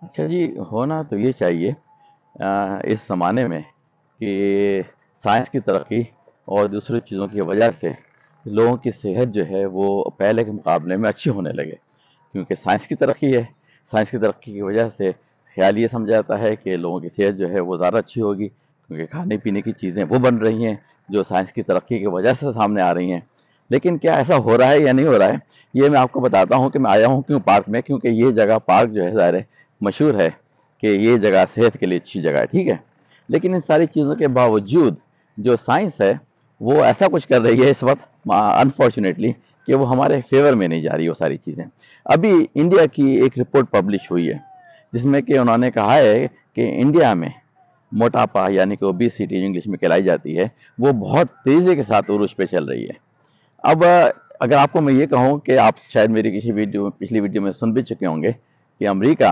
اچھا جی، ہونا تو یہ چاہیے اس زمانے میں کہ سائنس کی ترقی اور دوسری چیزوں کی وجہ سے لوگوں کی صحت جو ہے وہ پہلے کے مقابلے میں اچھی ہونے لگے، کیونکہ سائنس کی ترقی ہے۔ سائنس کی ترقی کی وجہ سے خیال یہ سمجھا جاتا ہے کہ لوگوں کی صحت جو ہے وہ زیادہ اچھی ہوگی، کیونکہ کھانے پینے کی چیزیں وہ بن رہی ہیں جو سائنس کی ترقی کی وجہ سے سامنے آ رہی ہیں۔ لیکن کیا ایسا ہو رہا ہے یا نہیں ہو رہا ہے، یہ میں آپ کو بتاتا ہوں کہ میں آیا ہوں کیوں پارک میں، کیونکہ یہ جگہ پارک جو ہے ظاہر ہے مشہور ہے کہ یہ جگہ صحت کے لیے اچھی جگہ ہے، ٹھیک ہے۔ لیکن ان ساری چیزوں کے باوجود جو سائنس ہے وہ ایسا کچھ کر رہی ہے اس وقت انفارچونیٹلی کہ وہ ہمارے فیور میں نہیں جا رہی وہ ساری چیزیں۔ ابھی انڈیا کی ایک رپورٹ پبلش ہوئی ہے جس میں کہ انہوں نے کہا ہے کہ انڈیا میں موٹاپا یعنی کہ اوبیسٹی جو انگلش میں کہلائی جاتی ہے وہ بہت تیزی کے ساتھ عروج پہ چل رہی ہے۔ اب اگر آپ کو میں یہ کہوں کہ آپ شاید میری کسی پچھلی ویڈیو میں سن بھی چکے ہوں گے کہ امریکہ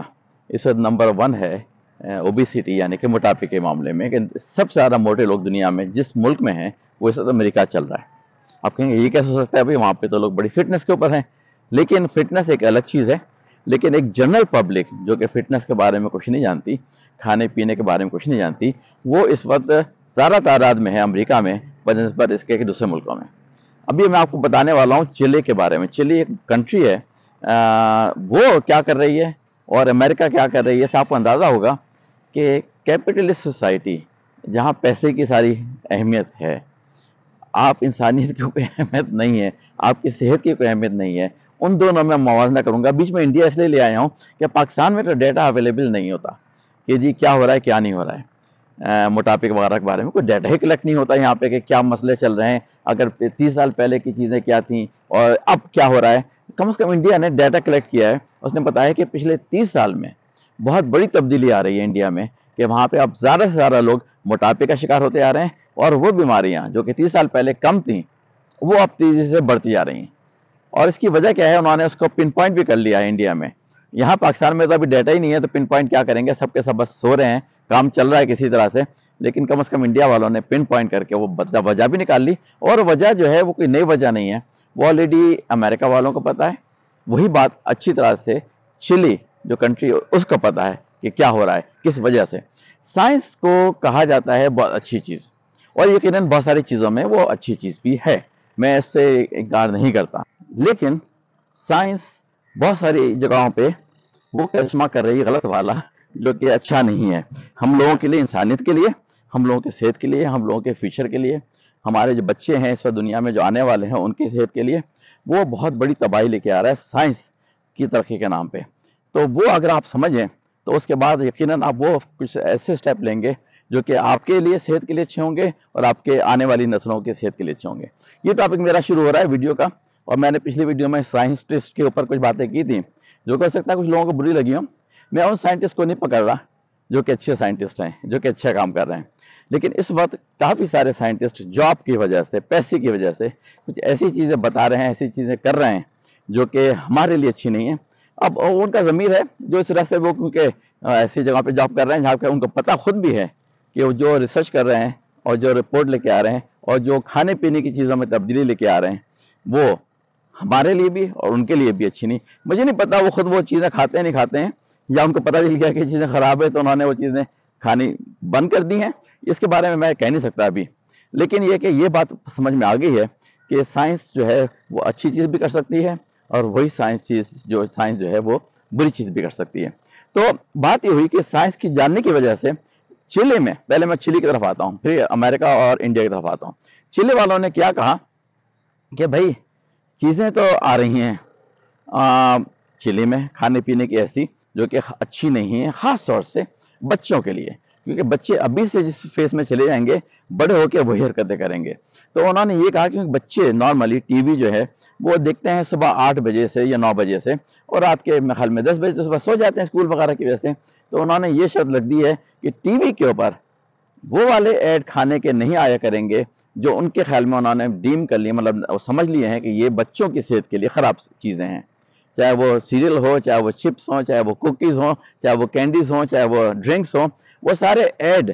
اس وقت نمبر 1 ہے اوبیسٹی یعنی کہ موٹاپے کے معاملے میں، کہ سب سے زیادہ موٹے لوگ دنیا میں جس ملک میں ہیں وہ اس وقت امریکہ چل رہا ہے۔ آپ کہیں گے یہ کیسے ہو سکتا ہے؟ بھائی وہاں پہ تو لوگ بڑی فٹنس کے اوپر ہیں، لیکن فٹنس ایک الگ چیز ہے۔ لیکن ایک جنرل پبلک جو کہ فٹنس کے بارے میں کچھ نہیں جانتی، کھانے پینے کے بارے میں کچھ نہیں جانتی، وہ اس وقت زیادہ تعداد میں ہے امریکہ میں بنسبت اس کے کہ دوسرے ملکوں میں۔ ابھی میں آپ کو بتانے والا ہوں چلی کے بارے میں۔ چلی ایک کنٹری ہے، وہ کیا کر رہی ہے اور امریکہ کیا کر رہی ہے، اس سے آپ کو اندازہ ہوگا کہ کیپٹلسٹ سوسائٹی جہاں پیسے کی ساری اہمیت ہے، آپ انسانیت کی کوئی اہمیت نہیں ہے، آپ کی صحت کی کوئی اہمیت نہیں ہے، ان دونوں میں موازنہ کروں گا۔ بیچ میں انڈیا اس لیے لے آیا ہوں کہ پاکستان میں تو ڈیٹا اویلیبل نہیں ہوتا کہ جی کیا ہو رہا ہے کیا نہیں ہو رہا ہے۔ موٹاپے وغیرہ کے بارے میں کوئی ڈیٹا ہی کلیکٹ نہیں ہوتا یہاں پہ کہ کیا مسئلے چل رہے ہیں، اگر 30 سال پہلے کی چیزیں کیا تھیں اور اب کیا ہو رہا ہے۔ کم از کم انڈیا نے ڈیٹا کلیکٹ کیا ہے، اس نے بتایا کہ پچھلے 30 سال میں بہت بڑی تبدیلی آ رہی ہے انڈیا میں، کہ وہاں پہ اب زیادہ سے زیادہ لوگ موٹاپے کا شکار ہوتے آ رہے ہیں، اور وہ بیماریاں جو کہ 30 سال پہلے کم تھیں وہ اب تیزی سے بڑھتی جا رہی ہیں۔ اور اس کی وجہ کیا ہے، انہوں نے اس کو پن پوائنٹ بھی کر لیا ہے انڈیا میں۔ یہاں پاکستان میں تو ابھی ڈیٹا ہی نہیں ہے تو پن پوائنٹ کیا کریں گے، سب کے سب بس سو رہے ہیں، کام چل رہا ہے کسی طرح سے۔ لیکن کم از کم انڈیا والوں نے پن پوائنٹ کر کے وہ وجہ بھی نکال لی، اور وجہ جو ہے وہ کوئی نئی وجہ نہیں ہے، وہ آلریڈی امریکہ والوں کو پتہ ہے۔ وہی بات اچھی طرح سے چلی جو کنٹری اس کو پتہ ہے کہ کیا ہو رہا ہے کس وجہ سے۔ سائنس کو کہا جاتا ہے بہت اچھی چیز، اور یقیناً بہت ساری چیزوں میں وہ اچھی چیز بھی ہے، میں اس سے انکار نہیں کرتا، لیکن سائنس بہت ساری جگہوں پہ وہ کرشمہ کر رہی ہے غلط والا، جو کہ اچھا نہیں ہے ہم لوگوں کے لیے، انسانیت کے لیے، ہم لوگوں کی صحت کے لیے، ہم لوگوں کے فیوچر کے لیے، ہمارے جو بچے ہیں اس وقت دنیا میں جو آنے والے ہیں ان کی صحت کے لیے۔ وہ بہت بڑی تباہی لے کے آ رہا ہے سائنس کی ترقی کے نام پہ۔ تو وہ اگر آپ سمجھیں تو اس کے بعد یقیناً آپ وہ کچھ ایسے سٹیپ لیں گے جو کہ آپ کے لیے صحت کے لیے اچھے ہوں گے اور آپ کے آنے والی نسلوں کی صحت کے لیے اچھے ہوں گے۔ یہ ٹاپک میرا شروع ہو رہا ہے ویڈیو کا، اور میں نے پچھلی ویڈیو میں سائنسٹسٹ کے اوپر کچھ باتیں کی تھیں جو کہ ہو سکتا ہے کچھ لوگوں کو بری لگی ہوں۔ میں ان سائنٹسٹ کو نہیں پکڑ رہا جو کہ اچھے سائنٹسٹ ہیں، جو کہ اچھا کام کر رہے ہیں، لیکن اس وقت کافی سارے سائنٹسٹ جاب کی وجہ سے، پیسے کی وجہ سے کچھ ایسی چیزیں بتا رہے ہیں، ایسی چیزیں کر رہے ہیں جو کہ ہمارے لیے اچھی نہیں ہیں۔ اب ان کا ضمیر ہے جو اس طرح سے وہ کیونکہ ایسی جگہ پہ جاب کر رہے ہیں جہاں پہ ان کو پتہ خود بھی ہے کہ وہ جو ریسرچ کر رہے ہیں اور جو رپورٹ لے کے آ رہے ہیں اور جو کھانے پینے کی چیزوں میں تبدیلی لے کے آ رہے ہیں وہ ہمارے لیے بھی اور ان کے لیے بھی اچھی نہیں۔ مجھے نہیں پتا وہ خود وہ چیزیں کھاتے ہیں نہیں کھاتے ہیں، یا ان کو پتہ چل گیا کہ چیزیں خراب ہے تو انہوں نے وہ چیزیں کھانی بند کر دی ہیں، اس کے بارے میں کہہ نہیں سکتا ابھی۔ لیکن یہ کہ یہ بات سمجھ میں آ گئی ہے کہ سائنس جو ہے وہ اچھی چیز بھی کر سکتی ہے، اور وہی سائنس جو ہے وہ بری چیز بھی کر سکتی ہے۔ تو بات یہ ہوئی کہ سائنس کی جاننے کی وجہ سے چلی میں، پہلے میں چلی کی طرف آتا ہوں پھر امریکہ اور انڈیا کی طرف آتا ہوں۔ چلی والوں نے کیا کہا کہ بھائی چیزیں تو آ رہی ہیں چلی میں کھانے پینے کی ایسی جو کہ اچھی نہیں ہیں، خاص طور سے بچوں کے لیے، کیونکہ بچے ابھی سے جس فیس میں چلے جائیں گے بڑے ہو کے وہی حرکتیں کریں گے۔ تو انہوں نے یہ کہا کہ بچے نارملی ٹی وی جو ہے وہ دیکھتے ہیں صبح 8 بجے سے یا 9 بجے سے، اور رات کے خیال میں 10 بجے سے صبح سو جاتے ہیں اسکول وغیرہ کی وجہ سے۔ تو انہوں نے یہ شرط لگ دی ہے کہ ٹی وی کے اوپر وہ والے ایڈ کھانے کے نہیں آیا کریں گے جو ان کے خیال میں انہوں نے ڈیم کر لیے، مطلب سمجھ لیے ہیں کہ یہ بچوں کی صحت کے لیے خراب چیزیں ہیں، چاہے وہ سیریل ہو، چاہے وہ چپس ہوں، چاہے وہ کوکیز ہوں، چاہے وہ کینڈیز ہوں، چاہے وہ ڈرنکس ہوں، وہ سارے ایڈ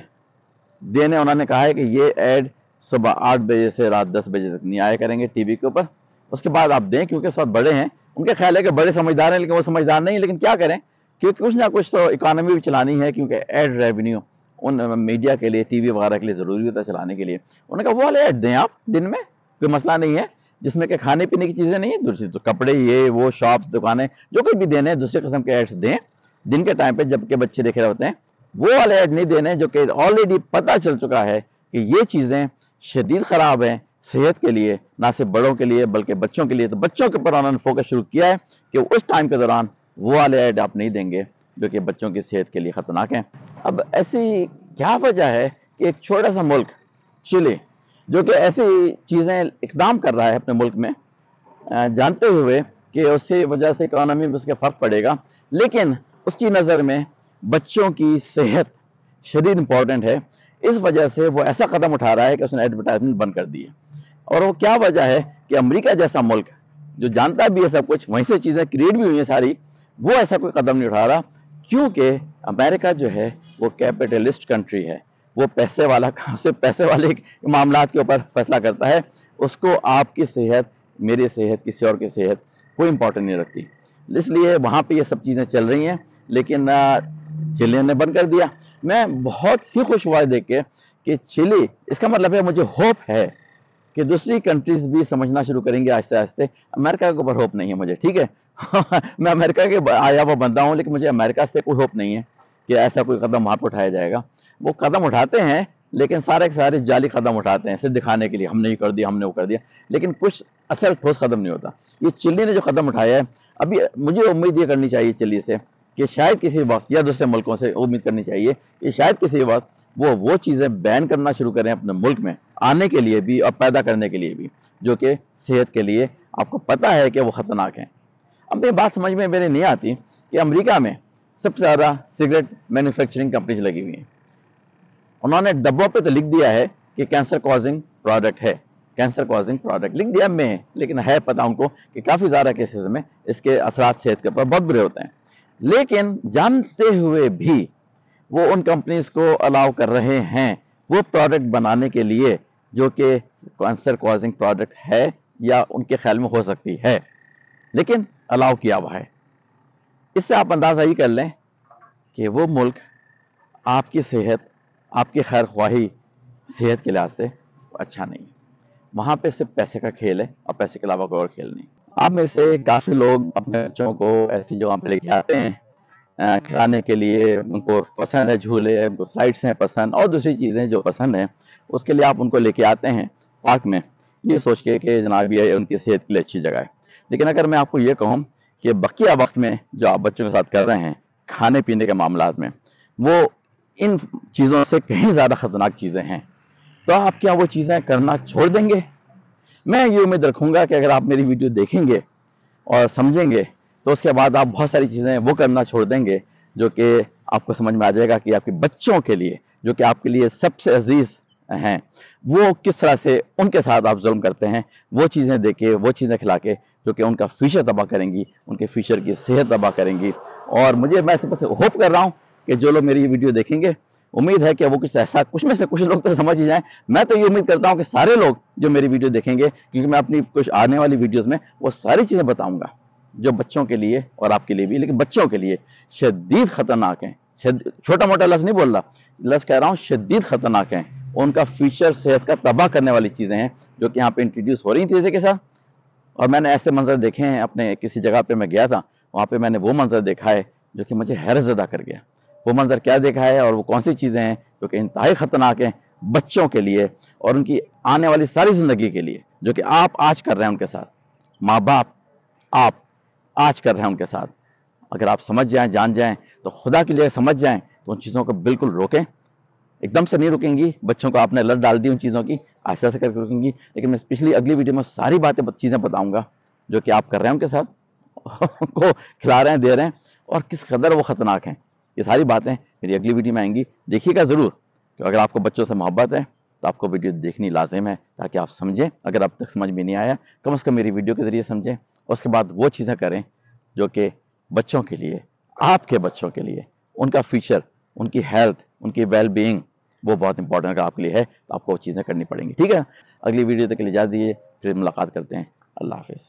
دینے انہوں نے کہا ہے کہ یہ ایڈ صبح 8 بجے سے رات 10 بجے تک نہیں آیا کریں گے ٹی وی کے اوپر۔ اس کے بعد آپ دیں، کیونکہ اس وقت بڑے ہیں، ان کے خیال ہے کہ بڑے سمجھدار ہیں لیکن وہ سمجھدار نہیں، لیکن کیا کریں क्योंकि कुछ ना कुछ तो इकोनॉमी भी चलानी है, क्योंकि एड रेवेन्यू उन मीडिया के लिए, टीवी वगैरह के लिए ज़रूरी होता है चलाने के लिए। उन्होंने कहा वो वाले ऐड दें आप दिन में, कोई मसला नहीं है, जिसमें कि खाने पीने की चीज़ें नहीं है, दूसरी तो कपड़े, ये वो शॉप्स, दुकानें, जो कुछ भी देने हैं दूसरे किस्म के एड्स दें दिन के टाइम पे जबकि बच्चे देख रहे होते हैं। वो वाले ऐड नहीं देने जो कि ऑलरेडी पता चल चुका है कि ये चीज़ें शदीद ख़राब हैं सेहत के लिए, ना सिर्फ बड़ों के लिए बल्कि बच्चों के लिए। तो बच्चों के ऊपर उन्होंने फोकस शुरू किया है कि उस टाइम के दौरान वो वाले ऐड आप नहीं देंगे जो कि बच्चों की सेहत के लिए ख़तरनाक हैं। अब ऐसी क्या वजह है कि एक छोटा सा मुल्क चिली, जो कि ऐसी चीज़ें इकदाम कर रहा है अपने मुल्क में, जानते हुए कि उससे वजह से इकोनॉमी में उसके फ़र्क पड़ेगा, लेकिन उसकी नज़र में बच्चों की सेहत शदीद इम्पॉर्टेंट है, इस वजह से वो ऐसा कदम उठा रहा है कि उसने एडवर्टाइजमेंट बंद कर दी है। और वो क्या वजह है कि अमेरिका जैसा मुल्क जो जानता भी है सब कुछ, वहीं से चीज़ें क्रिएट भी हुई हैं सारी, वो ऐसा कोई कदम नहीं उठा रहा, क्योंकि अमेरिका जो है वो कैपिटलिस्ट कंट्री है। वो पैसे वाला, सिर्फ पैसे वाले मामलात के ऊपर फैसला करता है। उसको आपकी सेहत, मेरी सेहत, किसी और की सेहत कोई इंपॉर्टेंट नहीं रखती। इसलिए वहाँ पे ये सब चीज़ें चल रही हैं, लेकिन चिली ने बंद कर दिया। मैं बहुत ही खुश हुआ देख के कि चिली, इसका मतलब है मुझे होप है कि दूसरी कंट्रीज भी समझना शुरू करेंगे आहिस्ते आहिस्ते। अमेरिका के ऊपर होप नहीं है मुझे, ठीक है मैं अमेरिका के आया हुआ बंदा हूँ, लेकिन मुझे अमेरिका से कोई होप नहीं है कि ऐसा कोई कदम वहाँ पर उठाया जाएगा। वो कदम उठाते हैं लेकिन सारे के सारे जाली कदम उठाते हैं, सिर्फ दिखाने के लिए, हमने ये कर दिया, हमने वो कर दिया, लेकिन कुछ असल ठोस कदम नहीं होता। ये चिली ने जो कदम उठाया है, अभी मुझे उम्मीद ये करनी चाहिए चिली से कि शायद किसी वक्त, या दूसरे मुल्कों से उम्मीद करनी चाहिए कि शायद किसी वक्त वो चीज़ें बैन करना शुरू करें अपने मुल्क में आने के लिए भी और पैदा करने के लिए भी, जो कि सेहत के लिए आपको पता है कि वो ख़तरनाक हैं। अब ये बात समझ में मेरे नहीं आती कि अमेरिका में सबसे ज़्यादा सिगरेट मैन्युफैक्चरिंग कंपनीज लगी हुई हैं। उन्होंने डब्बों पे तो लिख दिया है कि कैंसर कॉजिंग प्रोडक्ट है, कैंसर कॉजिंग प्रोडक्ट लिख दिया में, लेकिन है पता उनको कि काफ़ी ज़्यादा केसेस में इसके असरात सेहत के ऊपर बहुत बुरे होते हैं। लेकिन जानते हुए भी वो उन कंपनीज को अलाउ कर रहे हैं वो प्रोडक्ट बनाने के लिए जो कि कैंसर कॉजिंग प्रोडक्ट है या उनके ख्याल में हो सकती है, लेकिन अलाउ किया हुआ है। इससे आप अंदाज़ा ही कर लें कि वो मुल्क आपकी सेहत, आपकी खैर ख्वाही सेहत के लिहाज से अच्छा नहीं है। वहाँ पे सिर्फ पैसे का खेल है और पैसे के अलावा कोई और खेल नहीं। आप में से काफ़ी लोग अपने बच्चों को ऐसी जगह पे लेके आते हैं खिलाने के लिए, उनको पसंद है झूले, उनको स्लाइड्स हैं पसंद और दूसरी चीज़ें जो पसंद हैं, उसके लिए आप उनको लेके आते हैं पार्क में, ये सोच के कि जनाब ये उनकी सेहत के लिए अच्छी जगह है। लेकिन अगर मैं आपको ये कहूँ कि बकिया वक्त में जो आप बच्चों के साथ कर रहे हैं खाने पीने के मामलात में, वो इन चीज़ों से कहीं ज़्यादा ख़तरनाक चीज़ें हैं, तो आप क्या वो चीज़ें करना छोड़ देंगे? मैं ये उम्मीद रखूँगा कि अगर आप मेरी वीडियो देखेंगे और समझेंगे तो उसके बाद आप बहुत सारी चीज़ें वो करना छोड़ देंगे जो कि आपको समझ में आ जाएगा कि आपके बच्चों के लिए, जो कि आपके लिए सबसे अजीज़ हैं, वो किस तरह से उनके साथ आप जुल्म करते हैं। वो चीज़ें देके, वो चीज़ें खिला के जो कि उनका फ्यूचर तबाह करेंगी, उनके फ्यूचर की सेहत तबाह करेंगी। और मैं सिर्फ होप कर रहा हूँ कि जो लोग मेरी वीडियो देखेंगे, उम्मीद है कि वो कुछ ऐसा, कुछ में से कुछ लोग तो समझ ही जाएं। मैं तो ये उम्मीद करता हूँ कि सारे लोग जो मेरी वीडियो देखेंगे, क्योंकि मैं अपनी कुछ आने वाली वीडियोज़ में वो सारी चीज़ें बताऊँगा जो बच्चों के लिए और आपके लिए भी, लेकिन बच्चों के लिए शदीद खतरनाक हैं। छोटा मोटा लफ्ज़ नहीं बोल रहा, लफ्ज़ कह रहा हूँ शदीद खतरनाक हैं। उनका फ्यूचर सेहत का तबाह करने वाली चीज़ें हैं जो कि यहाँ पे इंट्रोड्यूस हो रही थी इसी के साथ। और मैंने ऐसे मंजर देखे हैं, अपने किसी जगह पे मैं गया था, वहाँ पे मैंने वो मंजर देखा है जो कि मुझे हैरतज़दा कर गया। वो मंजर क्या देखा है और वो कौन सी चीज़ें हैं जो कि इंतहाई ख़तरनाक हैं बच्चों के लिए और उनकी आने वाली सारी ज़िंदगी के लिए, जो कि आप आज कर रहे हैं उनके साथ, माँ बाप आप आज कर रहे हैं उनके साथ। अगर आप समझ जाएं, जान जाएं, तो खुदा के लिए समझ जाएं, तो उन चीज़ों को बिल्कुल रोकें। एकदम से नहीं रुकेंगी, बच्चों को आपने लत डाल दी उन चीज़ों की, आहिस्ता से करके रुकेंगी। लेकिन मैं पिछली अगली वीडियो में सारी चीज़ें बताऊंगा जो कि आप कर रहे हैं उनके साथ को खिला रहे हैं, दे रहे हैं, और किस कदर वो ख़तरनाक हैं। ये सारी बातें मेरी अगली वीडियो में आएंगी, देखिएगा ज़रूर। तो अगर आपको बच्चों से मोहब्बत है तो आपको वीडियो देखनी लाजिम है, ताकि आप समझें। अगर अब तक समझ में नहीं आया, कम से कम मेरी वीडियो के ज़रिए समझें, उसके बाद वो चीज़ें करें जो कि बच्चों के लिए, आपके बच्चों के लिए, उनका फ्यूचर, उनकी हेल्थ, उनकी वेल बीइंग, वो बहुत इंपॉर्टेंट अगर आपके लिए है, तो आपको वो चीज़ें करनी पड़ेंगी। ठीक है, अगली वीडियो तक के लिए इजाज़त दीजिए, फिर मुलाकात करते हैं। अल्लाह हाफ़िज़।